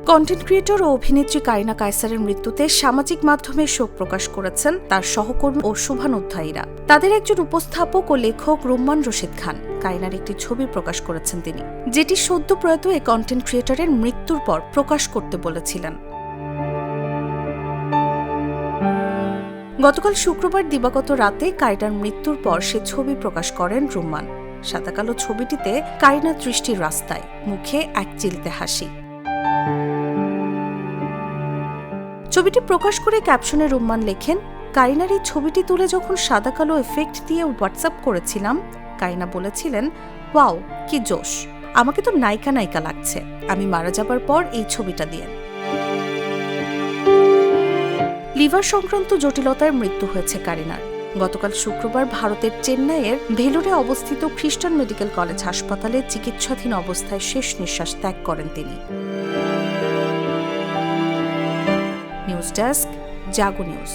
Content creator ও অভিনেত্রী কারিনা কায়সারের মৃত্যুতে সামাজিক মাধ্যমে শোক প্রকাশ করেছেন তার সহকর্মী ও শুভানুধ্যায়ীরা। তাদের একজন উপস্থাপক ও লেখক রুম্মান রশিদ খান কারিনার একটি ছবি প্রকাশ করেছেন তিনি, যেটি সদ্য প্রয়াত এই কন্টেন্ট ক্রিয়েটরের মৃত্যুর পর প্রকাশ করতে বলেছিলেন। গতকাল শুক্রবার দিবাগত রাতে কারিনার মৃত্যুর পর সে ছবি প্রকাশ করেন রুম্মান। সাদা কালো ছবিটিতে কারিনার দৃষ্টির রাস্তায়, মুখে এক চিলতে হাসি। ছবিটি প্রকাশ করে ক্যাপশনে রুম্মান লেখেন, কারিনার এই ছবিটি তুলে যখন সাদা কালো এফেক্ট দিয়ে হোয়াটসঅ্যাপ করেছিলাম, কারিনা বলেছিলেন, ওয়াও কি জোশ, আমাকে তো নায়িকা নায়িকা লাগছে, আমি মারা যাবার পর এই ছবিটা দিয়ে। লিভার সংক্রান্ত জটিলতায় মৃত্যু হয়েছে কারিনার। গতকাল শুক্রবার ভারতের চেন্নাইয়ের ভেলোরে অবস্থিত খ্রিস্টান মেডিকেল কলেজ হাসপাতালে চিকিৎসাধীন অবস্থায় শেষ নিঃশ্বাস ত্যাগ করেন তিনি। নিউজ ডেস্ক, জাগো নিউজ।